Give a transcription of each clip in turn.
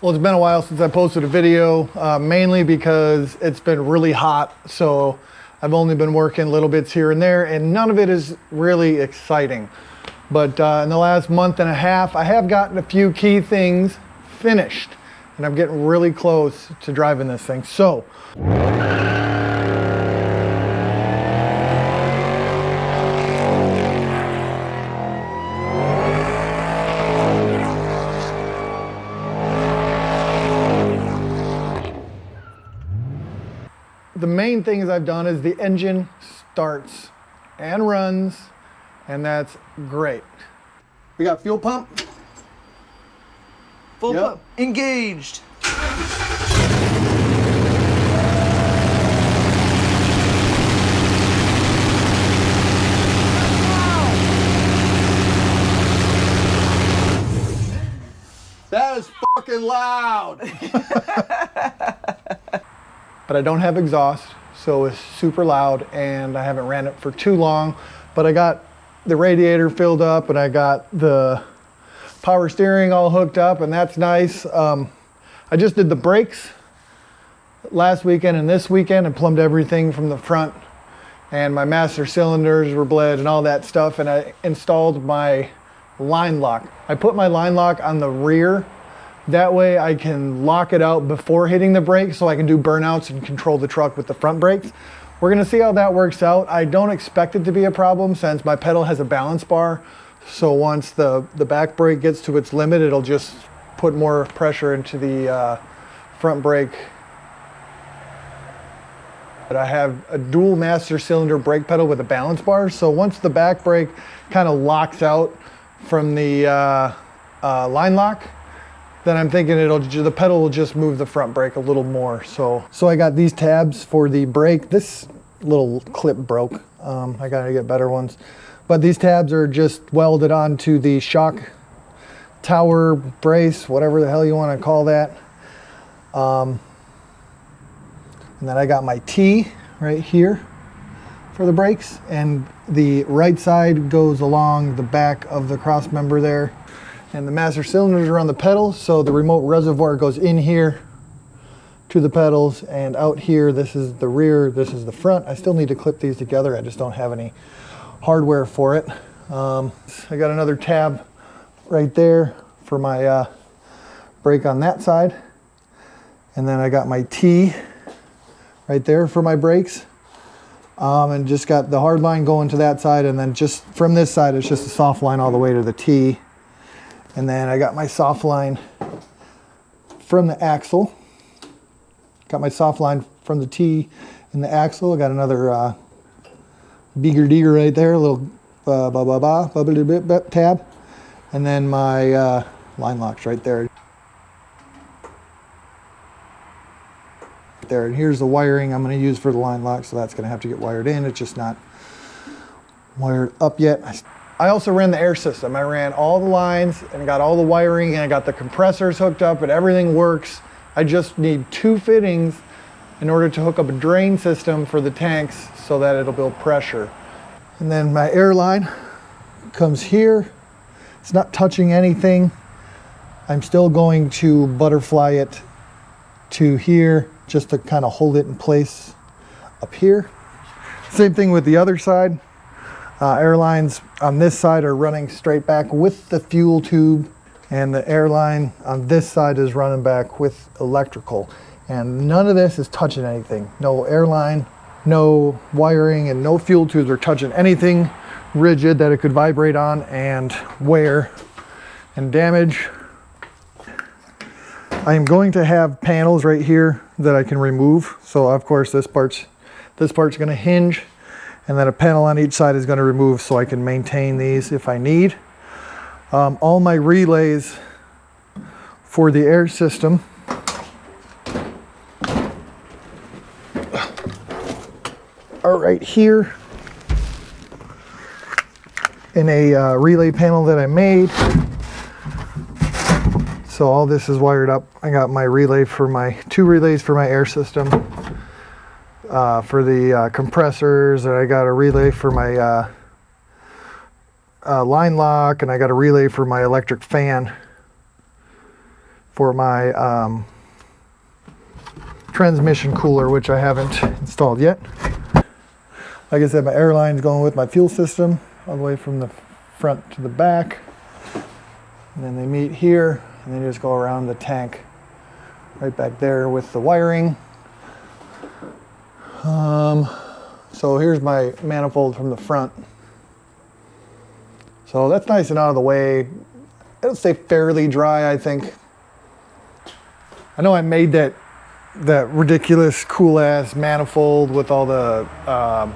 Well, it's been a while since I posted a video, mainly because it's been really hot, so I've only been working little bits here and there, and none of it is really exciting. But in the last month and a half, I have gotten a few key things finished, and I'm getting really close to driving this thing. So, the main things I've done is the engine starts and runs, and that's great. We got fuel pump. Full pump. Engaged. That is fucking loud. But I don't have exhaust, so it's super loud, and I haven't ran it for too long. But I got the radiator filled up, and I got the power steering all hooked up, and that's nice. I just did the brakes last weekend and this weekend and plumbed everything from the front, and my master cylinders were bled and all that stuff, and I installed my line lock. I put my line lock on the rear. That way I can lock it out before hitting the brakes, so I can do burnouts and control the truck with the front brakes. We're gonna see how that works out. I don't expect it to be a problem since my pedal has a balance bar. So once the back brake gets to its limit, it'll just put more pressure into the front brake. But I have a dual master cylinder brake pedal with a balance bar. So once the back brake kind of locks out from the line lock, then I'm thinking the pedal will just move the front brake a little more. So I got these tabs for the brake. This little clip broke. I gotta get better ones. But these tabs are just welded onto the shock tower brace, whatever the hell you wanna call that. And then I got my T right here for the brakes, and the right side goes along the back of the cross member there. And the master cylinders are on the pedals, so the remote reservoir goes in here to the pedals, and out here, this is the rear, this is the front. I still need to clip these together, I just don't have any hardware for it. I got another tab right there for my brake on that side. And then I got my T right there for my brakes. And just got the hard line going to that side, and then just from this side, it's just a soft line all the way to the T. And then I got my soft line from the axle. Got my soft line from the T in the axle. I got another beager deager right there, a little tab. And then my line locks right there. There, and here's the wiring I'm going to use for the line lock, so that's going to have to get wired in. It's just not wired up yet. I also ran the air system. I ran all the lines and got all the wiring, and I got the compressors hooked up, and everything works. I just need 2 fittings in order to hook up a drain system for the tanks so that it'll build pressure. And then my air line comes here. It's not touching anything. I'm still going to butterfly it to here just to kind of hold it in place up here. Same thing with the other side. Air lines on this side are running straight back with the fuel tube, and the air line on this side is running back with electrical. And none of this is touching anything. No air line, no wiring, and no fuel tubes are touching anything rigid that it could vibrate on and wear and damage. I am going to have panels right here that I can remove. So of course this part's going to hinge, and then a panel on each side is going to remove so I can maintain these if I need. All my relays for the air system are right here in a relay panel that I made. So all this is wired up. I got my relay for my 2 relays for my air system. For the compressors, and I got a relay for my line lock, and I got a relay for my electric fan for my transmission cooler, which I haven't installed yet. Like I said, my air line's going with my fuel system all the way from the front to the back. And then they meet here, and then you just go around the tank right back there with the wiring. So here's my manifold from the front. So that's nice and out of the way. It'll stay fairly dry, I think. I know I made that ridiculous cool ass manifold with all the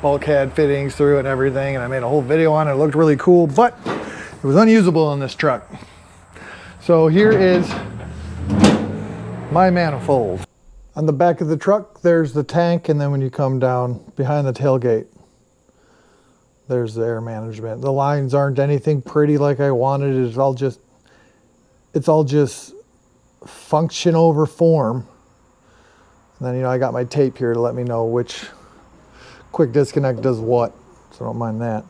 bulkhead fittings through it and everything, and I made a whole video on it. It looked really cool, but it was unusable in this truck. So here is my manifold. On the back of the truck, there's the tank, and then when you come down behind the tailgate, there's the air management. The lines aren't anything pretty like I wanted. It's all just function over form. And then, you know, I got my tape here to let me know which quick disconnect does what, so don't mind that.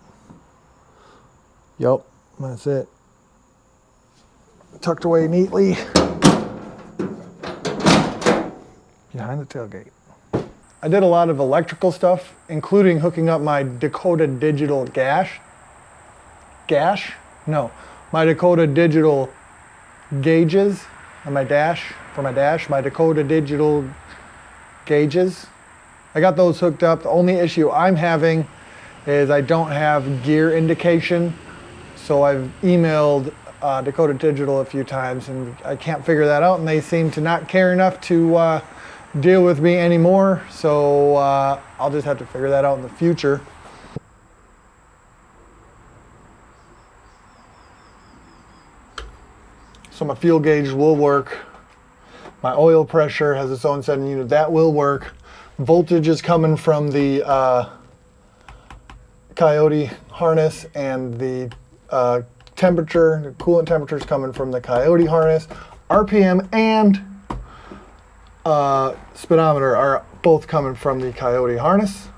Yep, that's it. Tucked away neatly behind the tailgate. I did a lot of electrical stuff, including hooking up my Dakota Digital my Dakota Digital gauges on my dash, my Dakota Digital gauges. I got those hooked up. The only issue I'm having is I don't have gear indication. So I've emailed Dakota Digital a few times and I can't figure that out, and they seem to not care enough to deal with me anymore. So I'll just have to figure that out in the future. So my fuel gauge will work. My oil pressure has its own setting unit. That will work. Voltage is coming from the Coyote harness, and the temperature, the coolant temperature is coming from the Coyote harness. RPM and speedometer are both coming from the Coyote harness.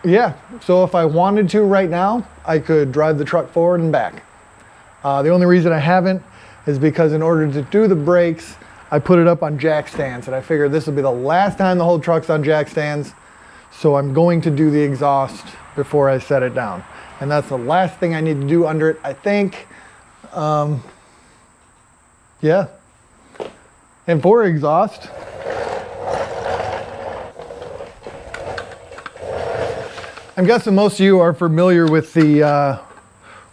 Yeah, so if I wanted to right now, I could drive the truck forward and back. The only reason I haven't is because in order to do the brakes, I put it up on jack stands, and I figured this will be the last time the whole truck's on jack stands, so I'm going to do the exhaust before I set it down. And that's the last thing I need to do under it, I think. Yeah. And for exhaust, I'm guessing most of you are familiar with the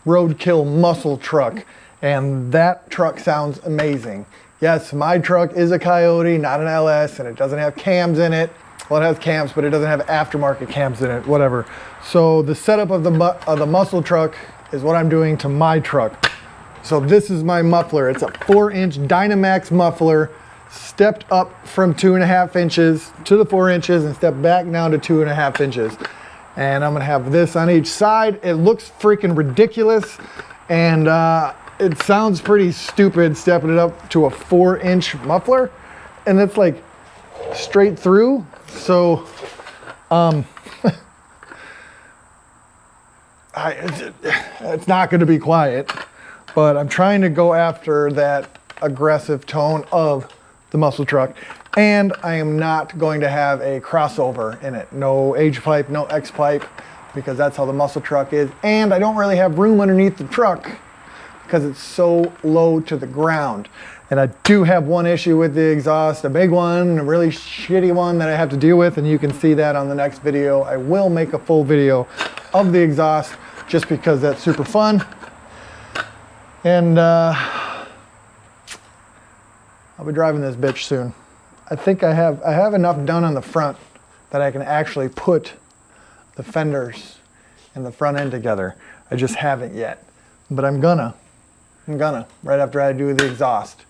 Roadkill muscle truck, and that truck sounds amazing. Yes, my truck is a Coyote, not an LS, and it doesn't have cams in it. Well, it has cams, but it doesn't have aftermarket cams in it, whatever. So the setup of the muscle truck is what I'm doing to my truck. So this is my muffler. It's a 4-inch Dynamax muffler, stepped up from 2.5 inches to the 4 inches and stepped back down to 2.5 inches. And I'm gonna have this on each side. It looks freaking ridiculous, and it sounds pretty stupid stepping it up to a 4-inch muffler, and it's like straight through. So it's not going to be quiet, but I'm trying to go after that aggressive tone of the muscle truck, and I am not going to have a crossover in it. No H pipe, no X pipe, because that's how the muscle truck is, and I don't really have room underneath the truck because it's so low to the ground. And I do have one issue with the exhaust, a big one, a really shitty one that I have to deal with, and you can see that on the next video. I will make a full video of the exhaust just because that's super fun. And I'll be driving this bitch soon. I think I have enough done on the front that I can actually put the fenders and the front end together. I just haven't yet, but I'm gonna, right after I do the exhaust.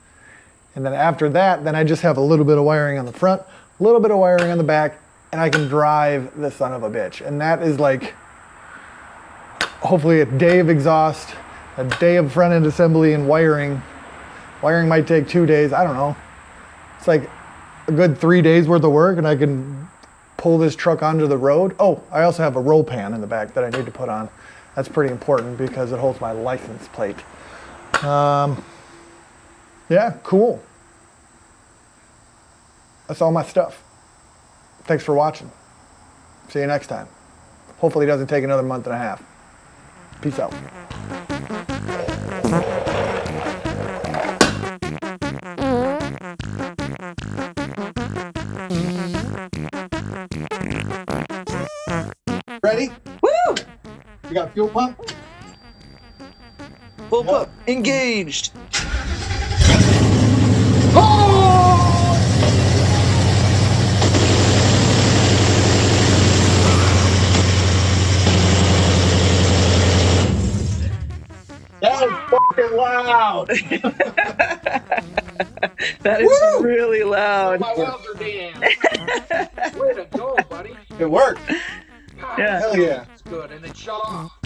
And then after that, then I just have a little bit of wiring on the front, a little bit of wiring on the back, and I can drive the son of a bitch. And that is like, hopefully a day of exhaust, a day of front end assembly and wiring. Wiring might take 2 days, I don't know. It's like a good 3 days worth of work, and I can pull this truck onto the road. Oh, I also have a roll pan in the back that I need to put on. That's pretty important because it holds my license plate. Yeah, cool. That's all my stuff. Thanks for watching. See you next time. Hopefully it doesn't take another month and a half. Peace out. Ready? Woo! You got a fuel pump? Full pump. Engaged. That is fucking loud. That is Woo! really loud. My wells are damn. Way to go, buddy. It worked. God, Yeah. Hell yeah. it's good, and it shut off.